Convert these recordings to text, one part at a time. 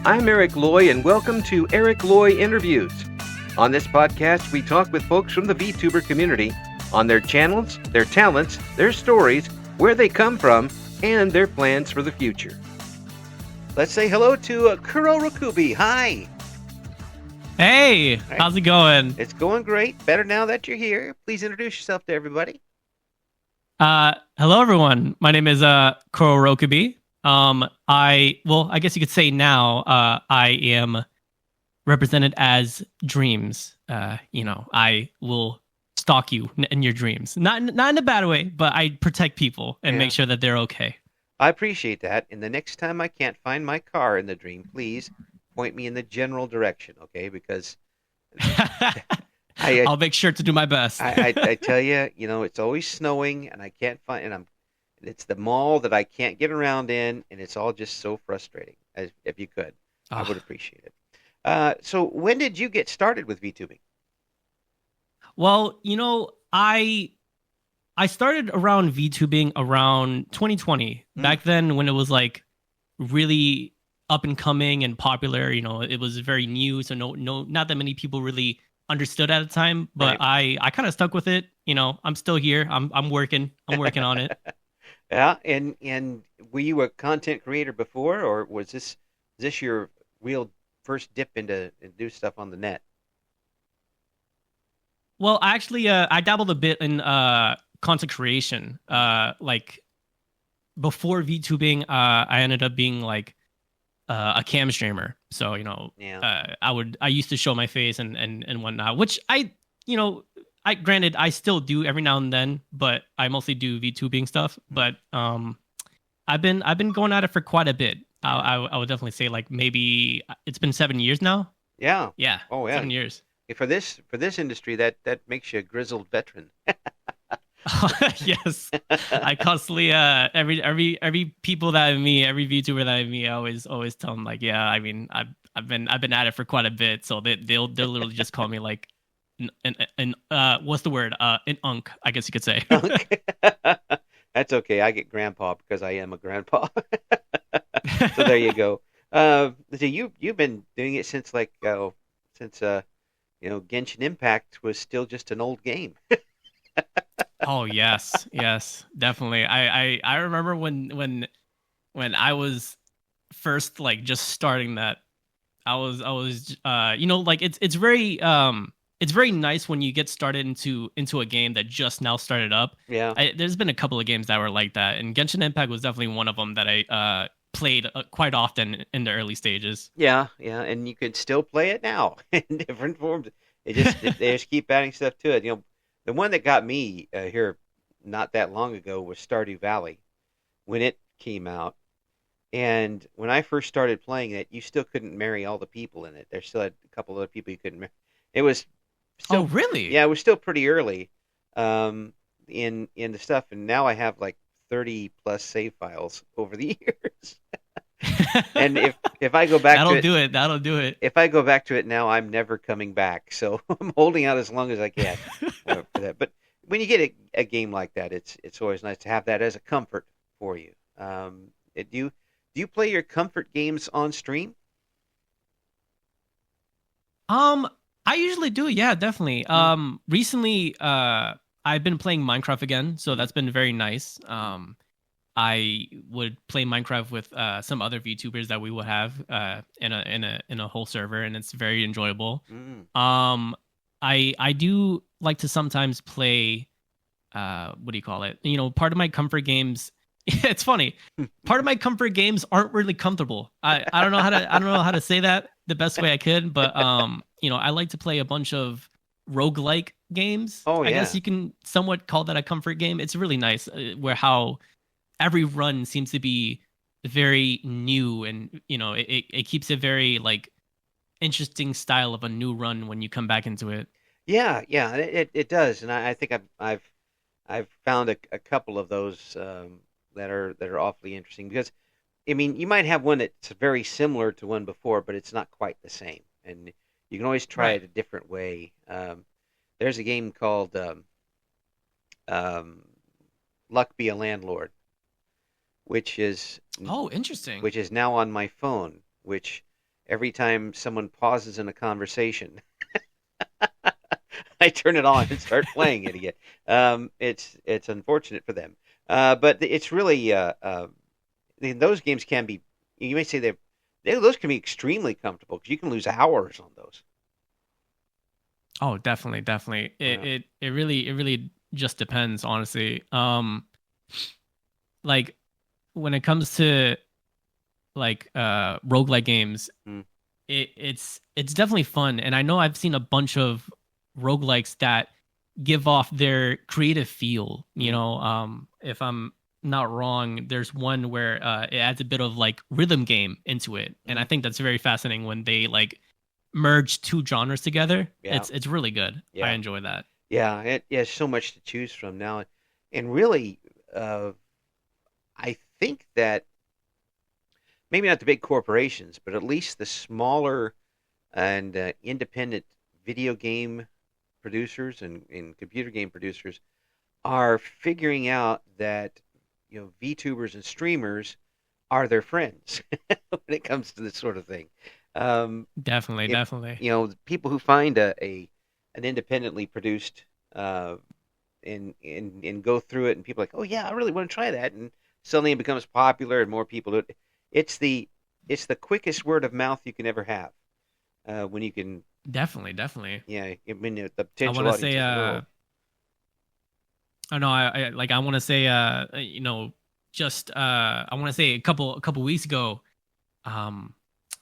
I'm Eric Loy, and welcome to Eric Loy Interviews. On this podcast, we talk with folks from the VTuber community on their channels, their talents, their stories, where they come from, and their plans for the future. Let's say hello to Kuro Rokubi. Hi. Hey, how's it going? It's going great. Better now that you're here. Please introduce yourself to everybody. Hello everyone. My name is Kuro Rokubi. I guess you could say now I am represented as dreams. I will stalk you in your dreams. Not in a bad way, but I protect people and make sure that they're okay. I appreciate that. And the next time I can't find my car in the dream, please point me in the general direction, okay? Because I'll make sure to do my best. I tell you, it's always snowing, and I can't find, and it's the mall that I can't get around in, and it's all just so frustrating. If you could, I would appreciate it. So when did you get started with VTubing? Well, I started around VTubing around 2020. Back then, when it was like really up and coming and popular, it was very new, so not that many people really understood at the time. But right. I kind of stuck with it. I'm still here. I'm working on it. Yeah, and were you a content creator before, or was this your real first dip into do stuff on the net? Well, actually, I dabbled a bit in content creation. Like before VTubing, I ended up being like a cam streamer. So I used to show my face and whatnot, which granted I still do every now and then, but I mostly do VTubing stuff. But I've been going at it for quite a bit. I would definitely say like maybe it's been 7 years now. Yeah. Oh yeah. 7 years. For this industry, that makes you a grizzled veteran. Yes, I constantly every people that I meet, every VTuber that I meet, I always tell them like, yeah, I mean, I've been at it for quite a bit, so they'll literally just call me like an what's the word, an unk, I guess you could say. That's okay. I get grandpa because I am a grandpa. So there you go. So you've been doing it since Genshin Impact was still just an old game. Oh yes, definitely. I remember when I was first like just starting that, I was like it's very nice when you get started into a game that just now started up. Yeah. There's been a couple of games that were like that, and Genshin Impact was definitely one of them that I played quite often in the early stages. Yeah, and you can still play it now in different forms. They just keep adding stuff to it. The one that got me here not that long ago was Stardew Valley when it came out. And when I first started playing it, you still couldn't marry all the people in it. There still had a couple other people you couldn't marry. It was still, oh, really? Yeah, it was still pretty early in the stuff. And now I have like 30 plus save files over the years. And if I go back that'll do it. If I go back to it now, I'm never coming back. So I'm holding out as long as I can for that. But when you get a game like that, it's always nice to have that as a comfort for you. Do you play your comfort games on stream? I usually do. Yeah, definitely. Recently, I've been playing Minecraft again, so that's been very nice. I would play Minecraft with some other VTubers that we would have in a whole server, and it's very enjoyable. I do like to sometimes play what do you call it? Part of my comfort games. It's funny. Part of my comfort games aren't really comfortable. I don't know how to say that the best way I could, but I like to play a bunch of roguelike games. Oh yeah. I guess you can somewhat call that a comfort game. It's really nice where how every run seems to be very new, and it keeps a very like interesting style of a new run when you come back into it. Yeah, it does, and I think I've found a couple of those that are awfully interesting because, I mean, you might have one that's very similar to one before, but it's not quite the same, and you can always try it a different way. There's a game called Luck Be a Landlord, which is interesting. Which is now on my phone, which every time someone pauses in a conversation, I turn it on and start playing it again. It's unfortunate for them, but it's really those games can be. You may say those can be extremely comfortable because you can lose hours on those. Oh, definitely, definitely. Yeah. It really just depends, honestly. Like when it comes to like roguelike games, Mm. it's definitely fun. And I know I've seen a bunch of roguelikes that give off their creative feel. Mm. If I'm not wrong, there's one where it adds a bit of like rhythm game into it. And I Mm. think that's very fascinating when they like merge two genres together. Yeah. It's really good. I Yeah. enjoy that. Yeah. It has so much to choose from now, and really, uh, I think that maybe not the big corporations, but at least the smaller and independent video game producers and computer game producers are figuring out that VTubers and streamers are their friends when it comes to this sort of thing. Um, Definitely, if definitely. people who find an independently produced uh, and go through it, and people are like, oh yeah, I really want to try that, and suddenly it becomes popular and more people do it. It's the it's the quickest word of mouth you can ever have when you can. Definitely, definitely. Yeah, I mean the I potential want to say audiences grow. oh no, I want to say just I want to say a couple weeks ago um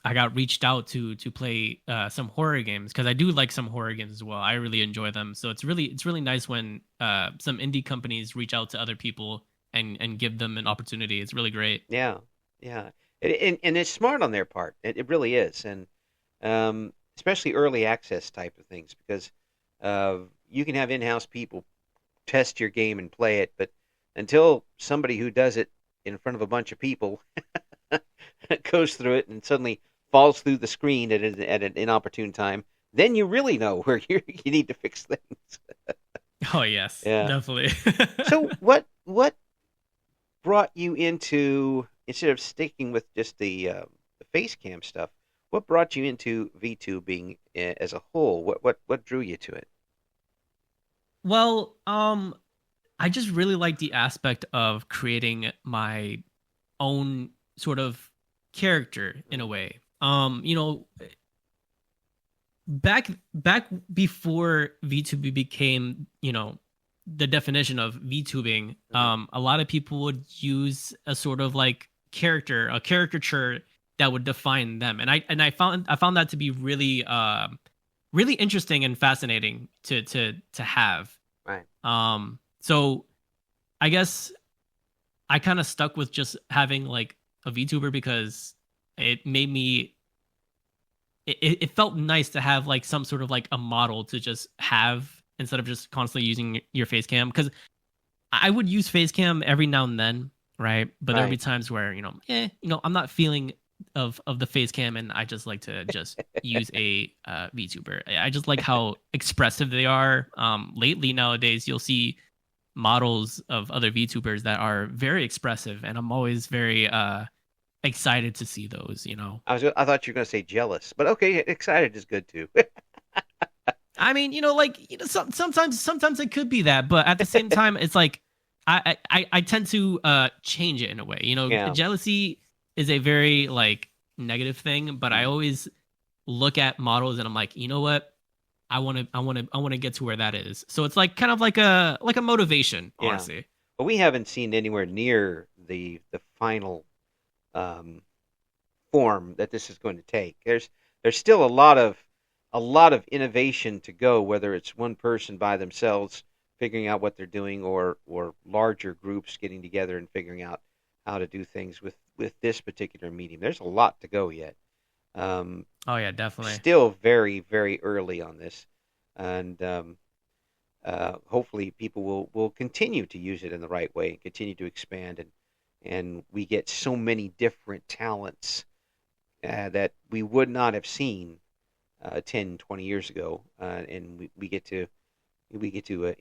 I got reached out to play some horror games because I do like some horror games as well. I really enjoy them. So it's really nice when some indie companies reach out to other people and give them an opportunity. It's really great. Yeah, yeah, and it's smart on their part. It really is, and especially early access type of things because you can have in-house people test your game and play it, but until somebody who does it in front of a bunch of people goes through it and suddenly falls through the screen at an inopportune time, then you really know where you need to fix things. Oh yes, Yeah. definitely. So what brought you into, instead of sticking with just the face cam stuff? What brought you into VTubing as a whole? What drew you to it? Well, I just really like the aspect of creating my own sort of character in a way. Back before VTubing became, the definition of VTubing, Mm-hmm. a lot of people would use a sort of like a caricature that would define them. And I found that to be really interesting and fascinating to have. Right. So I guess I kind of stuck with just having like a VTuber because it made me it felt nice to have like some sort of like a model to just have instead of just constantly using your face cam, because I would use face cam every now and then, right? But there would be Right. times where I'm not feeling of the face cam, and I just like to just use a VTuber. I just like how expressive they are. Lately nowadays, you'll see models of other VTubers that are very expressive, and I'm always very excited to see those. I thought you were going to say jealous, but okay, excited is good too. I mean, sometimes it could be that, but at the same time, it's like I tend to change it in a way. Yeah. Jealousy is a very like negative thing, but I Mm. always look at models and I'm like, you know what? I want to get to where that is. So it's like kind of like a motivation, Yeah. honestly. But we haven't seen anywhere near the final um, form that this is going to take. There's still a lot of innovation to go, whether it's one person by themselves figuring out what they're doing, or larger groups getting together and figuring out how to do things with this particular medium. There's a lot to go yet. Um, Oh yeah, definitely. Still very very early on this, and hopefully people will continue to use it in the right way and continue to expand, and we get so many different talents that we would not have seen 10, 20 years ago, and we get to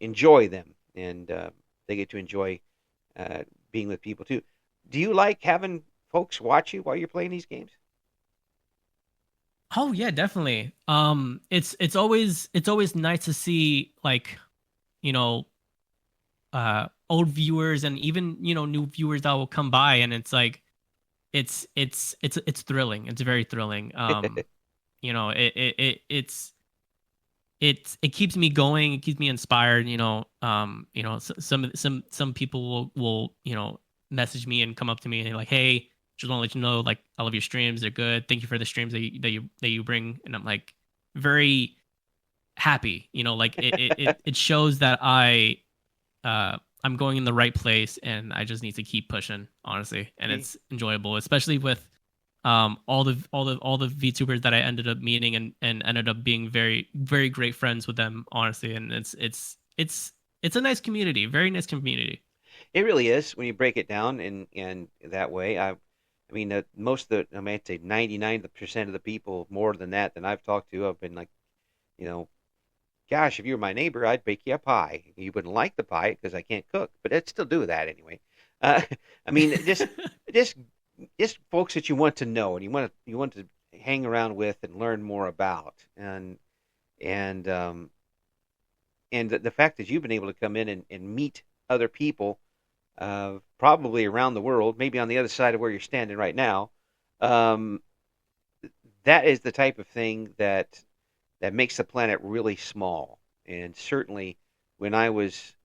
enjoy them, and they get to enjoy being with people too. Do you like having folks watch you while you're playing these games? Oh yeah, definitely. It's always nice to see like, you know, old viewers and even, new viewers that will come by, and it's like it's thrilling. It's very thrilling. It keeps me going. It keeps me inspired. Some people will message me and come up to me and they're like, "Hey, just want to let you know, like, I love your streams. They're good. Thank you for the streams that you bring." And I'm like very happy. Like it shows that I'm going in the right place, and I just need to keep pushing, honestly. And it's enjoyable, especially with all the VTubers that I ended up meeting, and ended up being very very great friends with them, honestly. And it's a nice community, very nice community. It really is when you break it down in that way. I mean, most of the, I mean, I'd say 99% of the people, more than I've talked to, have been like, you know, gosh, if you were my neighbor, I'd bake you a pie. You wouldn't like the pie because I can't cook, but I'd still do that anyway. Uh, I mean, just just folks that you want to know and you want to hang around with and learn more about, and and the fact that you've been able to come in and meet other people, probably around the world, maybe on the other side of where you're standing right now, um, that is the type of thing that makes the planet really small. And certainly, when I was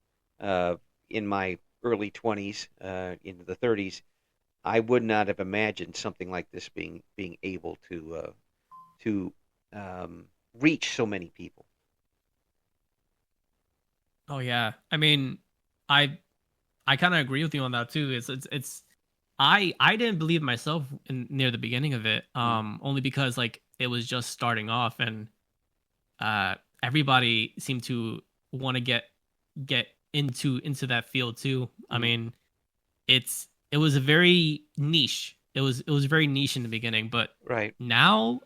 uh, in my early 20s, into the 30s, I would not have imagined something like this being able to reach so many people. Oh yeah, I mean, I I kind of agree with you on that too. It's I didn't believe myself near the beginning of it, Mm. only because like it was just starting off, and everybody seemed to want to get into that field too. I Mm. mean, it was a very niche. It was very niche in the beginning, but Right. now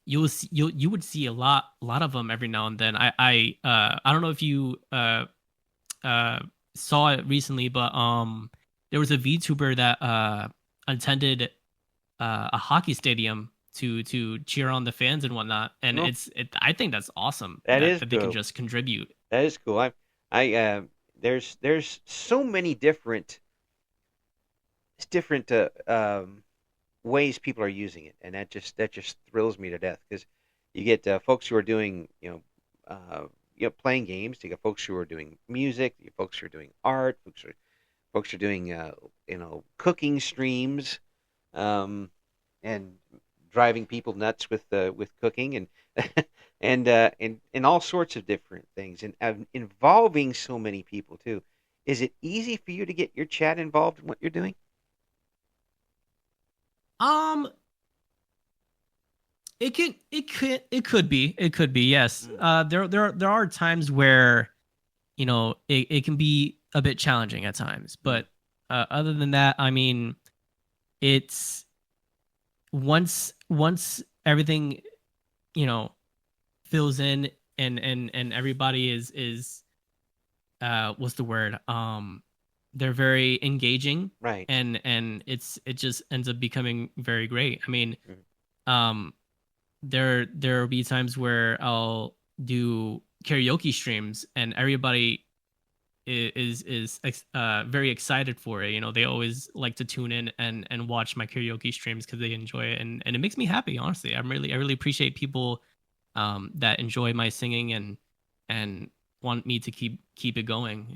you would see a lot of them every now and then. I don't know if you uh saw it recently, but there was a VTuber that attended a hockey stadium to cheer on the fans and whatnot, and No, I think that's awesome that that is that they can cool. just contribute. That is cool. I there's so many different ways people are using it, and that just thrills me to death because you get folks who are doing playing games. You get folks who are doing music. You get folks who are doing art. Folks are doing cooking streams, um, and driving people nuts with cooking and and all sorts of different things, and involving so many people too. Is it easy for you to get your chat involved in what you're doing? Um, it could be yes. Mm. There are times where it can be a bit challenging at times, Mm. but other than that, I mean, it's once everything you know fills in, and everybody is what's the word, they're very engaging, Right. and it just ends up becoming very great. I mean, Mm. um there'll be times where I'll do karaoke streams, and everybody is very excited for it. They always like to tune in and watch my karaoke streams because they enjoy it, and it makes me happy. Honestly, I really appreciate people that enjoy my singing, and want me to keep it going.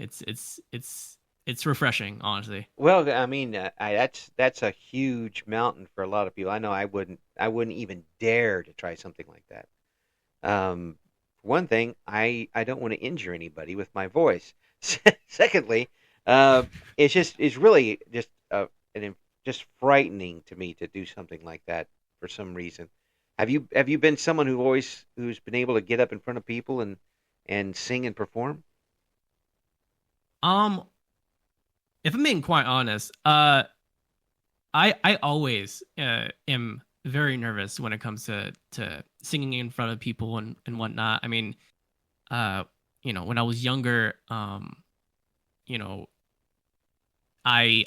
It's refreshing, honestly. Well, I mean, that's a huge mountain for a lot of people. I know I wouldn't even dare to try something like that. For one thing, I don't want to injure anybody with my voice. Secondly, it's really just frightening to me to do something like that for some reason. Have you been someone who's been able to get up in front of people and sing and perform? Um, if I'm being quite honest, I always am very nervous when it comes to singing in front of people and whatnot. I mean, uh, when I was younger, you know, I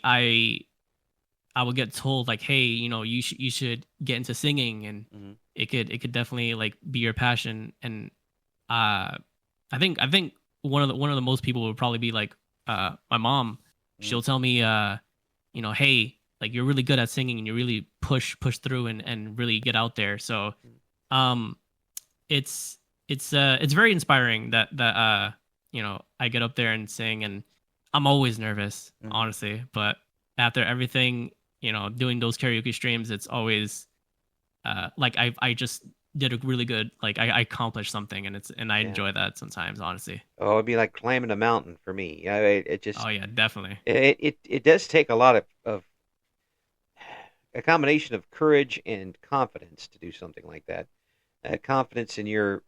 I would get told like, hey, you should get into singing, and Hmm. it could definitely like be your passion. And uh, I think one of the most people would probably be like my mom. Hmm. She'll tell me hey, like you're really good at singing and you really push through and really get out there. So um it's it's very inspiring that I get up there and sing, and I'm always nervous, Hmm. honestly, but after everything, doing those karaoke streams, it's always like I just did a really good, like I accomplished something, and I Yeah. enjoy that sometimes, honestly. Oh, it'd be like climbing a mountain for me. It Oh just yeah, definitely. it does take a lot of a combination of courage and confidence to do something like that. Confidence in your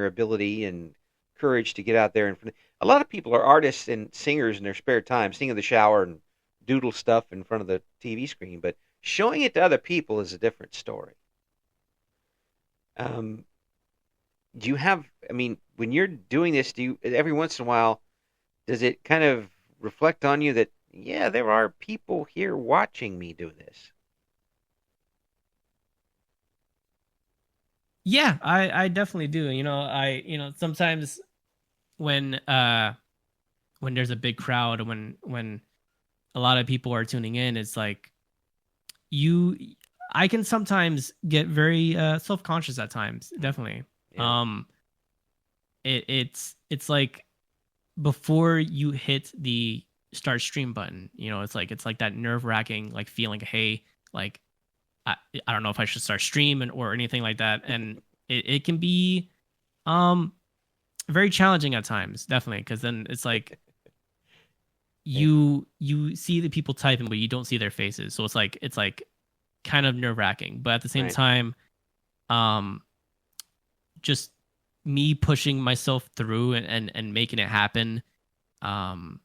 ability and courage to get out there in front. A lot of people are artists and singers in their spare time, sing in the shower and doodle stuff in front of the TV screen, but showing it to other people is a different story. Um, do you have? I mean, when you're doing this, do you every once in a while does it kind of reflect on you that yeah, there are people here watching me do this? Yeah, I definitely do. Sometimes when when there's a big crowd, when a lot of people are tuning in, it's like you I can sometimes get very self-conscious at times, Mm. definitely. Yeah. um it's like before you hit the start stream button, it's like that nerve-wracking like feeling, hey, like i, I don't know if I should start streaming or anything like that. And it can be um very challenging at times, definitely, because then it's like Yeah. you see the people typing but you don't see their faces, so it's like kind of nerve-wracking, but at the same Right. time, um just me pushing myself through and making it happen. um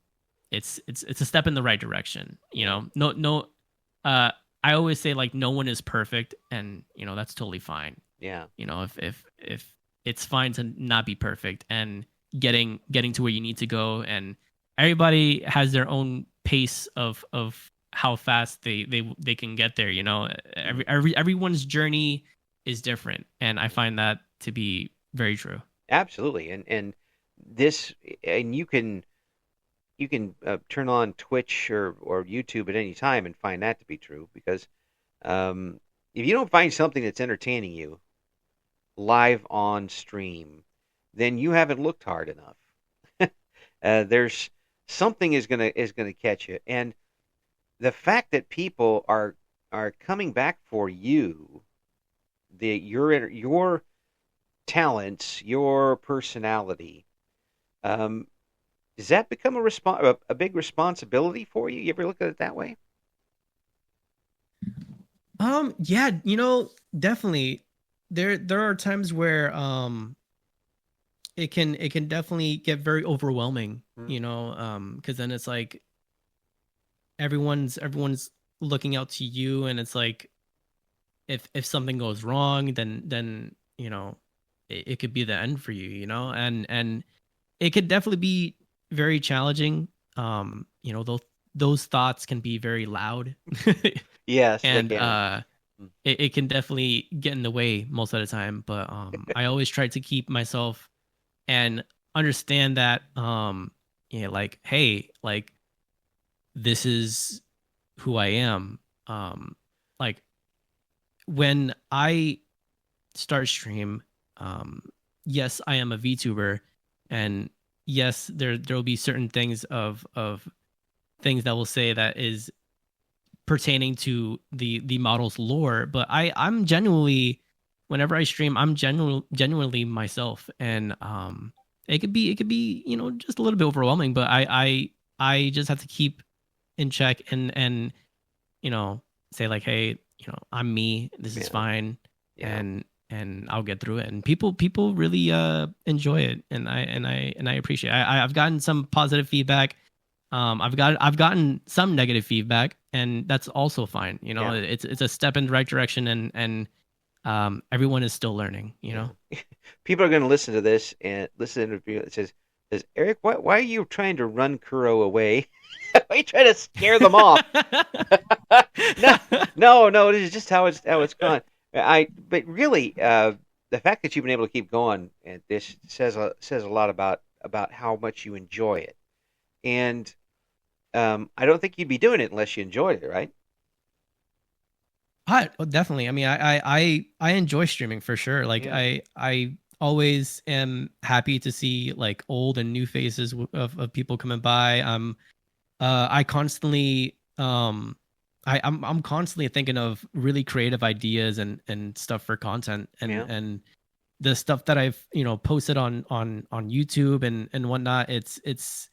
it's a step in the right direction. Yeah. No, uh I always say like no one is perfect, and that's totally fine. Yeah. If it's fine to not be perfect, and getting to where you need to go, and everybody has their own pace of how fast they can get there. Mm. Everyone's journey is different, and I find that to be very true. Absolutely. This and you can turn on Twitch or YouTube at any time and find that to be true because um, if you don't find something that's entertaining you live on stream, then you haven't looked hard enough. There's something is gonna catch you, and the fact that people are coming back for you, your talents, your personality. Um, does that become a big responsibility for you? You ever look at it that way? Yeah, definitely. There are times where it can definitely get very overwhelming, Mm. because then it's like everyone's looking out to you, and it's like if something goes wrong, then it could be the end for you, and it could definitely be very challenging. Those thoughts can be very loud. Yes, they And can. Mm. it can definitely get in the way most of the time, but I always try to keep myself and understand that like, hey, like this is who I am. Like when I start stream, um yes, I am a VTuber, and yes, there'll be certain things of things that will say that is pertaining to the model's lore, but I'm genuinely, whenever I stream, I'm genuinely myself. And it could be just a little bit overwhelming, but I just have to keep in check, and you know say like, hey, I'm me, this is Yeah, fine, yeah, and I'll get through it. And people really enjoy it, and I appreciate it. I've gotten some positive feedback. I've gotten some negative feedback, and that's also fine. yeah, It's a step in the right direction, and everyone is still learning. yeah. People are going to listen to this and listen to the interview that says, Says, Eric, why are you trying to run Kuro away? Why are you trying to scare them off? No, no. This is just how it's gone. But really, the fact that you've been able to keep going and this says a lot about how much you enjoy it. And I don't think you'd be doing it unless you enjoyed it, right? Definitely. I mean, I enjoy streaming for sure. Like Yeah. I always am happy to see like old and new faces of people coming by. I constantly I'm constantly thinking of really creative ideas and stuff for content Yeah. and the stuff that I've posted on YouTube and whatnot. It's it's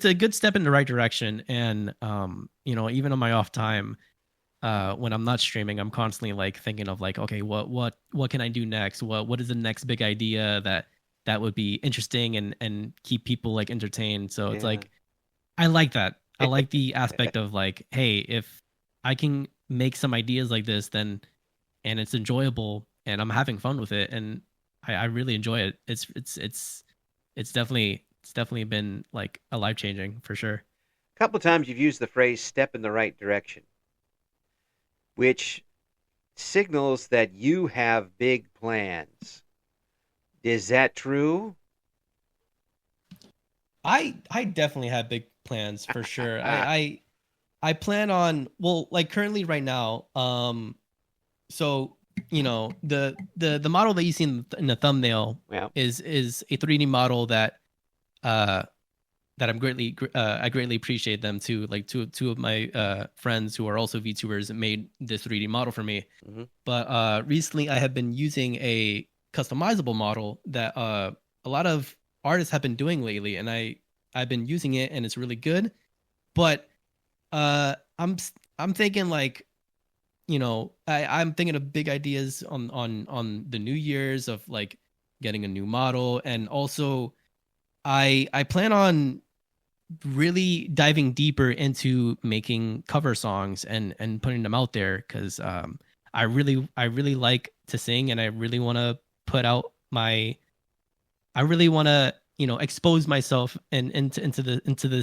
a good step in the right direction. And even on my off time, when I'm not streaming, I'm constantly like thinking of like, okay, what can I do next? What is the next big idea that would be interesting and keep people like entertained? So it's Yeah. like I like that. I like the aspect of like, hey, if I can make some ideas like this, then and it's enjoyable and I'm having fun with it and I really enjoy it. It's definitely been like a life changing for sure. A couple of times you've used the phrase "step in the right direction," which signals that you have big plans. Is that true? I definitely have big plans for sure. I plan on, well, like currently right now, so the model that you see in the thumbnail Well, is a 3D model uh that I greatly appreciate them too. Like two of my friends who are also VTubers made this 3D model for me. hmm But recently I have been using a customizable model that a lot of artists have been doing lately, and I've been using it and it's really good. But I'm thinking like I'm thinking of big ideas on the New Year's of like getting a new model, and also I plan on really diving deeper into making cover songs and putting them out there because I really like to sing and I really want to put out my I really want to expose myself and into the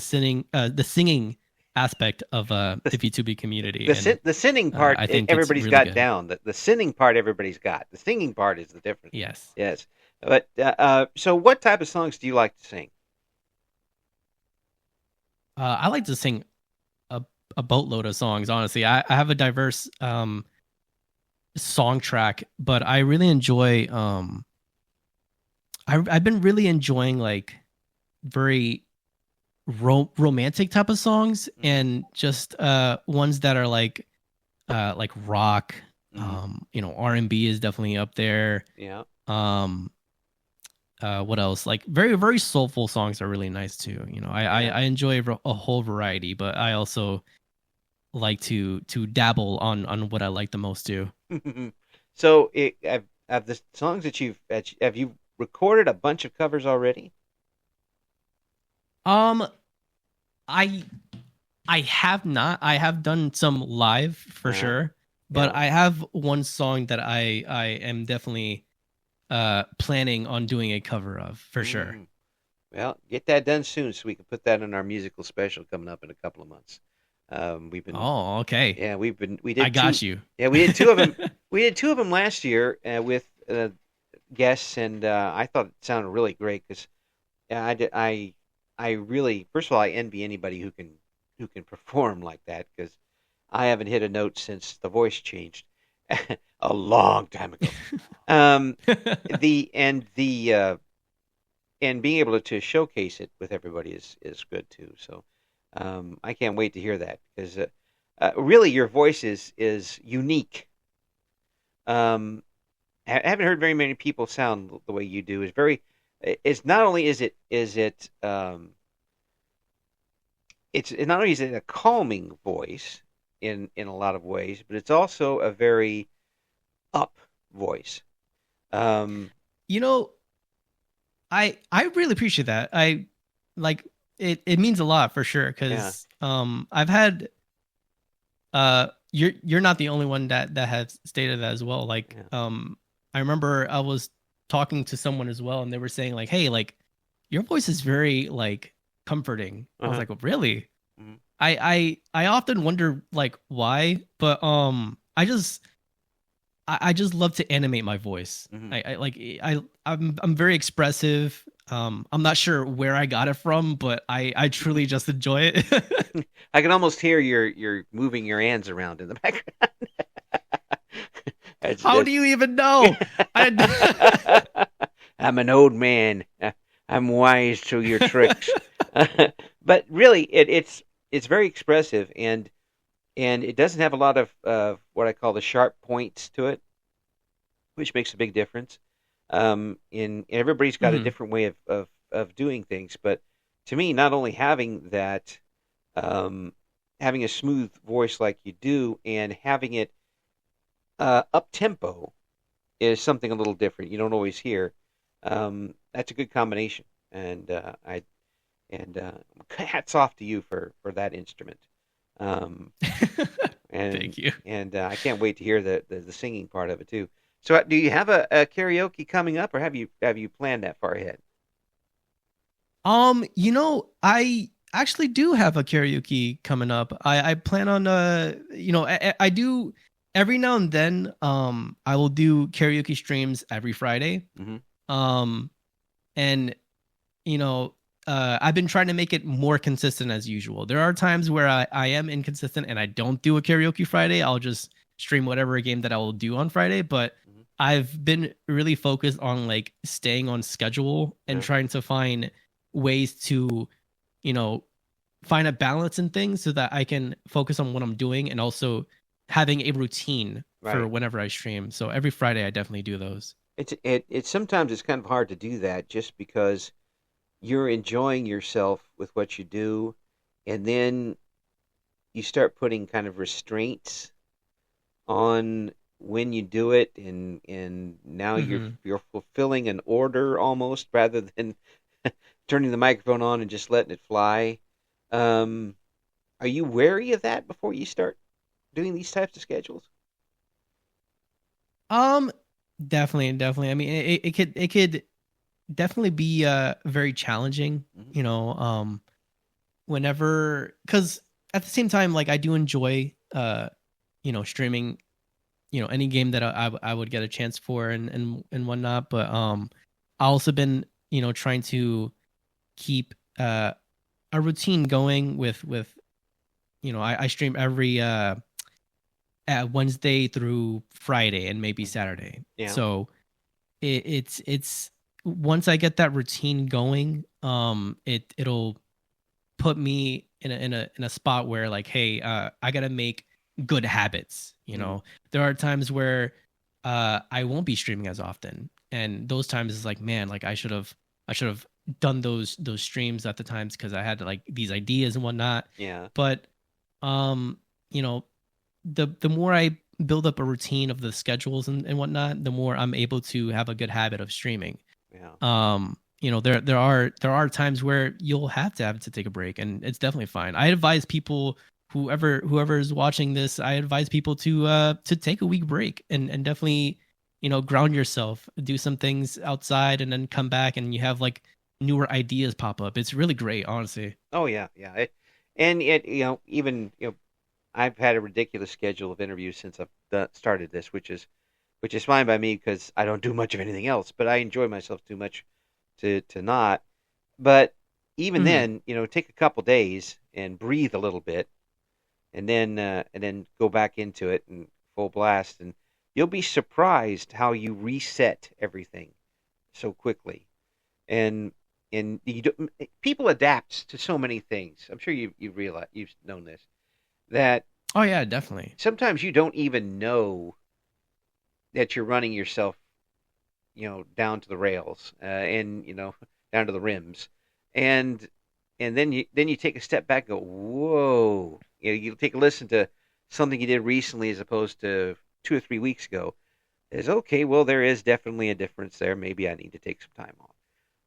singing aspect of the the VTuber community, and the sinning part I think it's everybody's really got good. down. The sinning part everybody's got. The singing part is the difference. Yes. Yes, but so what type of songs do you like to sing? I like to sing a, a boatload of songs. Honestly, I have a diverse song track, but I really enjoy. I've been really enjoying like very romantic type of songs hmm and just ones that are like rock. hmm R&B is definitely up there. Yeah. Um, what else? Like very very soulful songs are really nice too. Yeah. I enjoy a whole variety, but I also like to dabble on what I like the most too. So have the songs have you recorded a bunch of covers already? Um, I I have not. I have done some live for Yeah. sure, but Yeah. I have one song that I am definitely planning on doing a cover of for sure. Mm. Well, get that done soon so we can put that in our musical special coming up in a couple of months. We've been Oh, okay. Yeah, we I did two. got you. Yeah, we did two of them. We did two of them last year with guests, and I thought it sounded really great because I did, I really first of all I envy anybody who can perform like that because I haven't hit a note since the voice changed a long time ago. Um, the and being able to showcase it with everybody is good too. So I can't wait to hear that because really your voice is unique. Um, I haven't heard very many people sound the way you do. It's very. It's not only it's not only is it a calming voice in a lot of ways, but it's also a very up voice. Um, you know, I really appreciate that. I like it means a lot for sure yeah, cuz I've had you're not the only one that has stated that as well. Like yeah. I remember I was talking to someone as well, and they were saying like, "Hey, like your voice is very like comforting." I was Uh-huh. like, "Oh, really?" Mhm. I often wonder like why, but I just love to animate my voice. Mhm. I'm very expressive. I'm not sure where I got it from, but I truly just enjoy it. I can almost hear you're moving your hands around in the background. That's How do that's. you even know? I I'm an old man. I'm wise to your tricks. But really, it's very expressive, and it doesn't have a lot of what I call the sharp points to it, which makes a big difference. In everybody's got a Mhm. different way of doing things, but to me, not only having that, um, having a smooth voice like you do, and having it up tempo is something a little different. You don't always hear. That's a good combination, and I and hats off to you for that instrument. Um, and Thank you. I can't wait to hear the singing part of it too. So, do you have a karaoke coming up, or have you planned that far ahead? I actually do have a karaoke coming up. I plan on I do every now and then I will do karaoke streams every Friday. Hmm. Um and you know I've been trying to make it more consistent as usual. There are times where I am inconsistent and I don't do a karaoke Friday. I'll just stream whatever game that I will do on Friday, but Hmm. I've been really focused on like staying on schedule and Yeah. trying to find ways to, you know, find a balance in things so that I can focus on what I'm doing and also having a routine for Right. whenever I stream. So every Friday I definitely do those. It's sometimes it's kind of hard to do that just because you're enjoying yourself with what you do, and then you start putting kind of restraints on when you do it, and now you're Mhm. you're fulfilling an order almost rather than turning the microphone on and just letting it fly. Um, are you wary of that before you start doing these types of schedules? Um definitely. I mean it could definitely be very challenging, Hmm. whenever cuz at the same time like I do enjoy streaming any game that I would get a chance for and whatnot. But I also been trying to keep a routine going with I stream every at Wednesday through Friday and maybe Hmm. Saturday. Yeah. So it's once I get that routine going, it'll put me in a spot where like, hey, I gotta make good habits. Hmm. There are times where I won't be streaming as often, and those times is like, man, like I should have done those streams at the times because I had like these ideas and whatnot. Yeah. But um, you know, the more I build up a routine of the schedules and whatnot, the more I'm able to have a good habit of streaming. Yeah. There are times where you'll have to take a break, and it's definitely fine. I advise people, whoever is watching this, I advise people to take a week break and definitely ground yourself, do some things outside, and then come back and you have like newer ideas pop up. It's really great, honestly. Oh yeah. Yeah. And it even I've had a ridiculous schedule of interviews since I've started this, which is fine by me because I don't do much of anything else. But I enjoy myself too much to not. But even Hmm. then, take a couple days and breathe a little bit, and then go back into it and full blast, and you'll be surprised how you reset everything so quickly. And people adapt to so many things. I'm sure you realize you've known this, that Oh yeah, definitely. sometimes you don't even know that you're running yourself, down to the rails, and down to the rims, and then you take a step back and go, whoa. You take a listen to something you did recently as opposed to 2 or 3 weeks ago. Is okay. Well, there is definitely a difference there. Maybe I need to take some time off.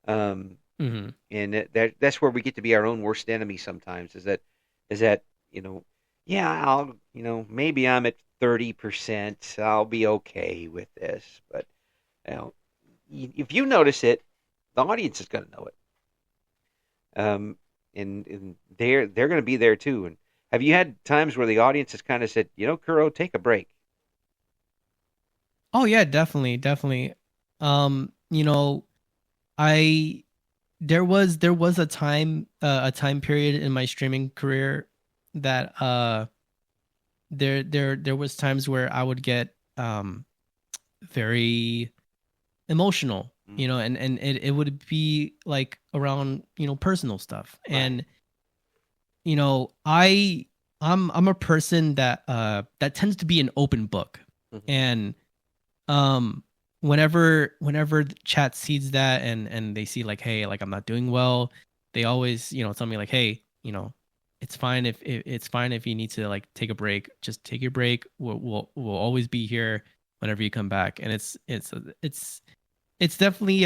Um, Hmm. and that's where we get to be our own worst enemy sometimes. Is that yeah, I'll maybe I'm at 30%. I'll be okay with this, but you know, if you notice it, the audience is going to know it. Um, and they're going to be there too. And have you had times where the audience has kind of said, Kuro, take a break? Oh yeah, definitely, definitely. You know, I there was a time period in my streaming career that there was times where I would get very emotional, Mm, and it would be like around, personal stuff. right. And I'm a person that tends to be an open book. Hmm. And um whenever the chat sees that, and they see like, hey, like I'm not doing well, they always, tell me like, hey, it's fine if it's fine if you need to like take a break, just take your break. We'll always be here whenever you come back. And it's definitely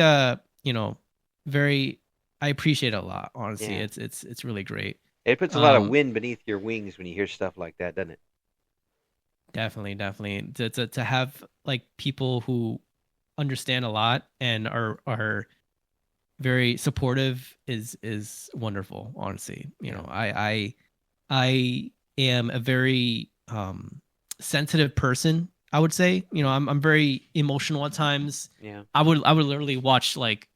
very, I appreciate it a lot, honestly. Yeah. It's really great. It puts a lot of um wind beneath your wings when you hear stuff like that, doesn't it? Definitely, definitely, to have like people who understand a lot and are very supportive is wonderful, honestly. Yeah. I am a very sensitive person, I would say. I'm very emotional at times. Yeah. I would literally watch like,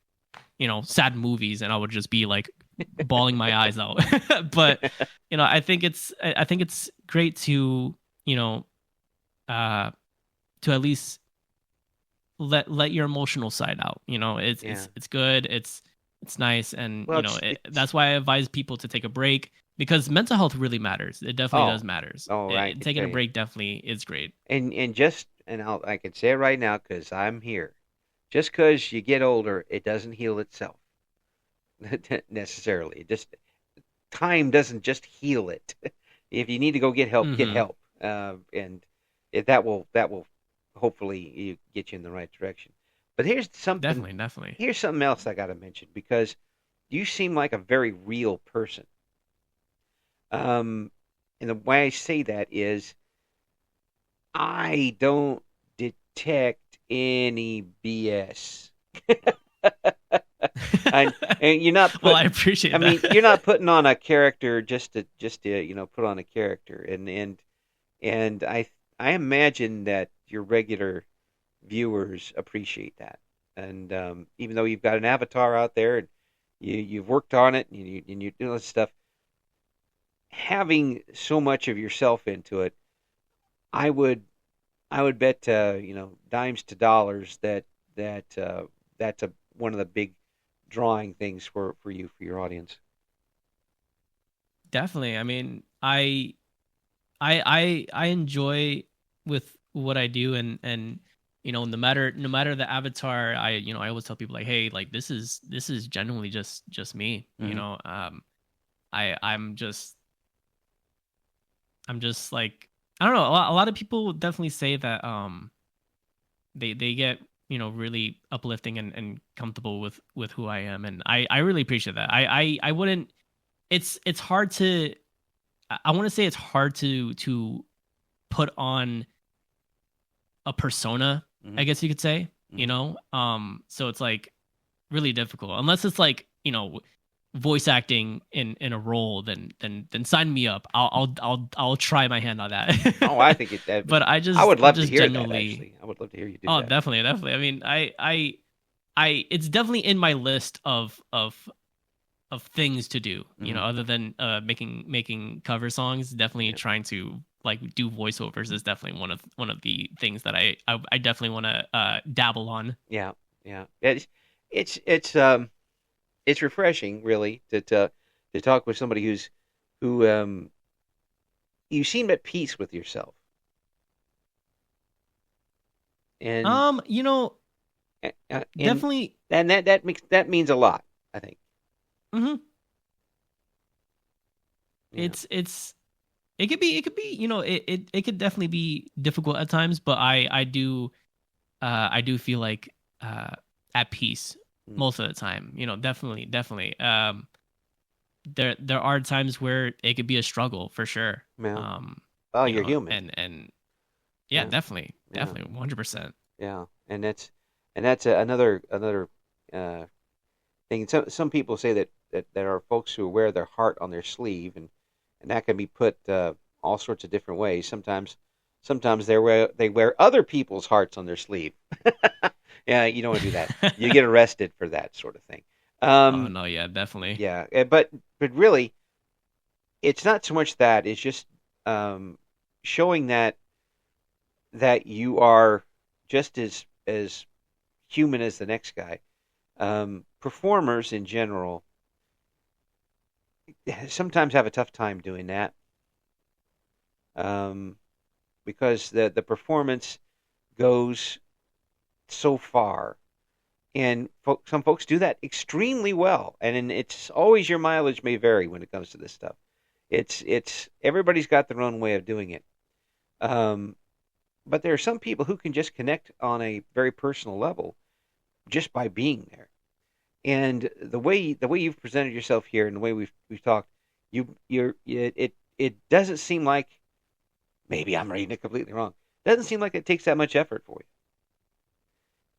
sad movies, and I would just be like bawling my eyes out. But I think it's great to, you know uh to at least let your emotional side out. It's Yeah. it's it's good. It's nice. And Well, it's that's why I advise people to take a break, because mental health really matters. It definitely does oh matters. I can Taking tell a you, break definitely is great. I can say it right now because I'm here. Just because you get older, it doesn't heal itself necessarily. It just time doesn't just heal it. If you need to go get Mm-hmm. help, and that will hopefully get you in the right direction. But Definitely, definitely. here's something else I got to mention because you seem like a very real person. Um, and the way I say that is I don't detect any BS. and and you're not Well, I putting I appreciate mean, you're that. not putting on a character just to put on a character. And I imagine that your regular viewers appreciate that. And even though you've got an avatar out there and you've worked on it and you do this stuff, having so much of yourself into it, I would I would bet dimes to dollars that that's one of the big drawing things for you for your audience. Definitely. I mean, I enjoy with what I do. And no matter the avatar, I always tell people like, hey, like this is genuinely just me. Hmm. I'm just like, I don't know. A lot of people definitely say that they get, really uplifting and comfortable with who I am. And I really appreciate that. I wouldn't. It's hard to. I want to say it's hard to put on a persona, Hmm. I guess you could say. Hmm. So it's like really difficult, unless it's like, voice acting in a role. Then sign me up. I'll try my hand on that. Oh, I think it. That, But I I just would love to just hear that. genuinely. Actually, I would love to hear you do Oh, that. definitely, definitely. I mean, it's definitely in my list of things to do, Hmm. other than making cover songs. Definitely Yeah, trying to like do voiceovers is definitely one of the things that I definitely want to dabble on. yeah, yeah. It's it's um it's refreshing, really, to talk with somebody who you seem at peace with yourself, and Um, you know, and Definitely. that means a lot. I think. Hmm. Yeah. It could be, it could definitely be difficult at times, but I do feel like at peace Mm. most of the time. Definitely, definitely. There are times where it could be a struggle for sure. Yeah. Um, Well, you're human. and yeah, Yeah. definitely, Yeah. definitely, 100%. Yeah. and that's another uh, thing. Some people say that there are folks who wear their heart on their sleeve, and that can be put all sorts of different ways. Sometimes they wear other people's hearts on their sleeve. Yeah, you don't want to do that. You get arrested for that sort of thing. Oh Um, no, yeah, definitely. yeah, but really, it's not so much that. It's just um, showing that you are just as human as the next guy. Performers in general sometimes have a tough time doing that, um, because the performance goes so far, and some folks do that extremely well. And it's always your mileage may vary when it comes to this stuff. It's everybody's got their own way of doing it. Um, but there are some people who can just connect on a very personal level just by being there. And the way you've presented yourself here and the way we've talked, it doesn't seem like, maybe I'm reading it completely wrong. It doesn't seem like it takes that much effort for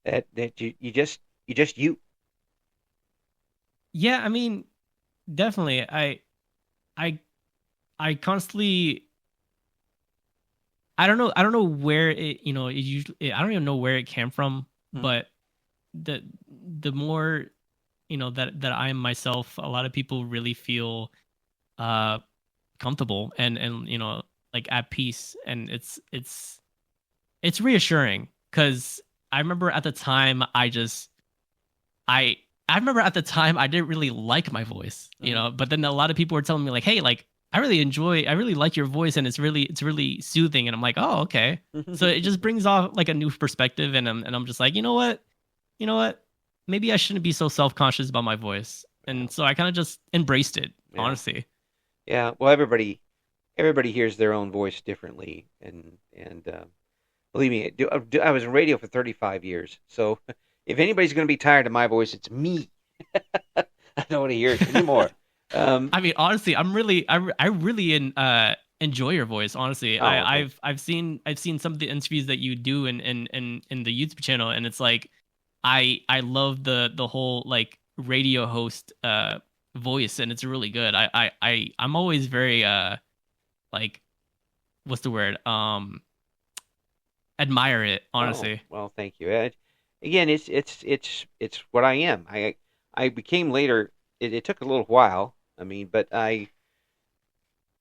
you. That you just you. Yeah, I mean, definitely. I I constantly I don't know where it, it usually I don't even know where it came from, Hmm. but the the more, that I am myself, a lot of people really feel uh comfortable and like at peace, and it's reassuring cuz I remember at the time I I remember at the time I didn't really like my voice, Hmm. but then a lot of people were telling me like, "Hey, like I really like your voice, and it's really soothing." And I'm like, "Oh, okay." So it just brings off like a new perspective, and I'm just like, "You know what? You know what? Maybe I shouldn't be so self-conscious about my voice." Yeah, And so I kind of just embraced it, yeah, honestly. yeah. Well, everybody hears their own voice differently, and believe me, I was in radio for 35 years. So if anybody's going to be tired of my voice, it's me. I don't want to hear it anymore. Um, I mean, honestly, I really enjoy your voice. Honestly, oh, thanks. I've seen some of the interviews that you do in the YouTube channel, and it's like I love the whole like radio host voice, and it's really good. I'm always very like, what's the word, admire it, Oh, honestly. well, thank you. Again, it's what I am. I became later. It took a little while. I mean, but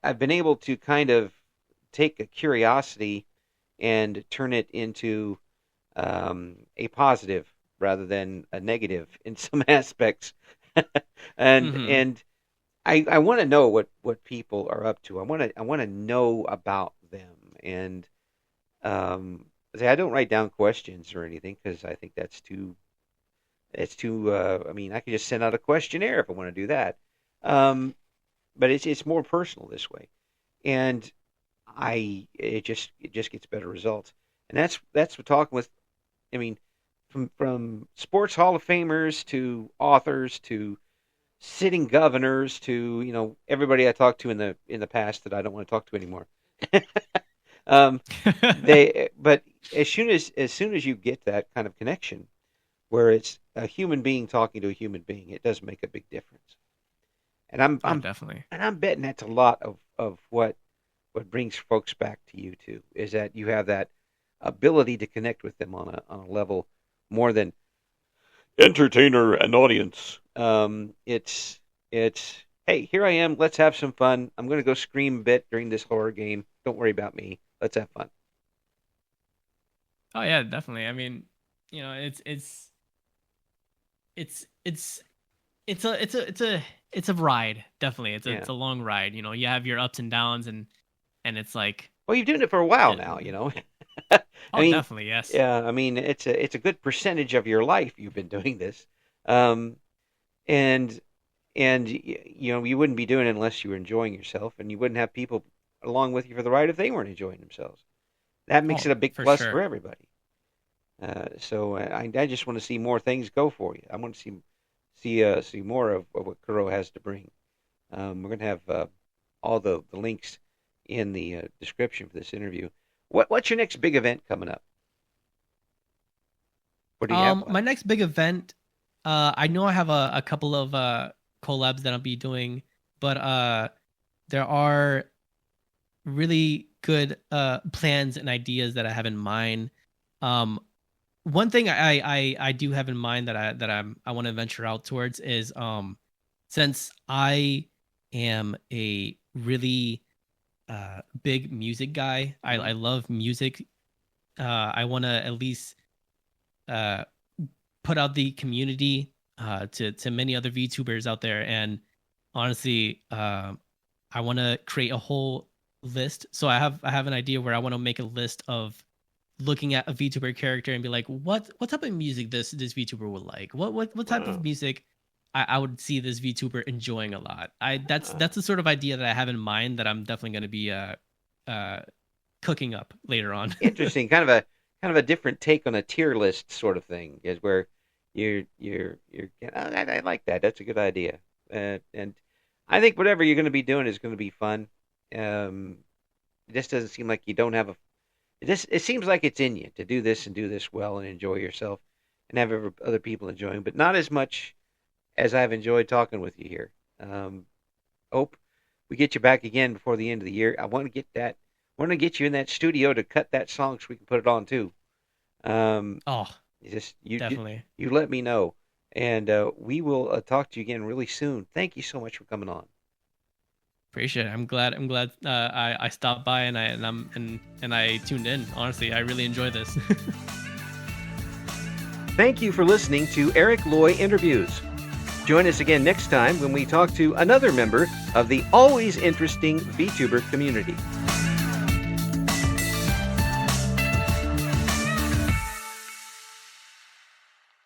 I've been able to kind of take a curiosity and turn it into a positive rather than a negative in some aspects. and Hmm. and I want to know what people are up to. I want to know about them. And um, say I don't write down questions or anything because I think that's too. I mean, I could just send out a questionnaire if I want to do that. Um, but it's more personal this way, and it just gets better results. And that's what talking with. I mean, from sports Hall of Famers to authors to sitting governors to everybody I talked to in the past that I don't want to talk to anymore. um, but as soon as you get that kind of connection where it's a human being talking to a human being, it does make a big difference. And I'm Oh, I'm definitely. and I'm betting that's a lot of what brings folks back to you too is that you have that ability to connect with them on a level more than entertainer and audience. It's hey, here I am. Let's have some fun. I'm going to go scream a bit during this horror game. Don't worry about me. Let's have fun. Oh yeah, definitely. I mean, it's it's it's a ride. Definitely, Yeah. it's a long ride. You have your ups and downs, and it's like, Well, you've been doing it for a while it, now. I oh, mean, definitely, yes. yeah. I mean, it's a good percentage of your life you've been doing this, um, and you wouldn't be doing it unless you were enjoying yourself, and you wouldn't have people along with you for the ride if they weren't enjoying themselves. That makes Oh, it a big for plus for sure. everybody. So I just want to see more things go for you. I want to see more of what Kuro has to bring. We're going to have all the links in the description for this interview. What's your next big event coming up? What do you have? My next big event, I know I have a couple of collabs that I'll be doing, but there are really good plans and ideas that I have in mind. One thing I do have in mind I want to venture out towards is since I am a really big music guy, I love music. I want to at least put out the community to many other VTubers out there, and honestly, I want to create a whole list. So I have an idea where I want to make a list of looking at a VTuber character and be like, what type of music this VTuber would like? What type of music I would see this VTuber enjoying a lot. That's the sort of idea that I have in mind that I'm definitely going to be cooking up later on. Interesting, kind of a different take on a tier list sort of thing, is where you're I like that. That's a good idea, and I think whatever you're going to be doing is going to be fun. It just doesn't seem like you don't have it seems like it's in you to do this and do this well and enjoy yourself and have other people enjoying, but not as much as I've enjoyed talking with you here. Hope we get you back again before the end of the year. I want to get you in that studio to cut that song so we can put it on too. Definitely. You let me know, and we will talk to you again really soon. Thank you so much for coming on. Appreciate it. I'm glad I stopped by and I tuned in. Honestly, I really enjoy this. Thank you for listening to Eric Loy Interviews. Join us again next time when we talk to another member of the always interesting VTuber community.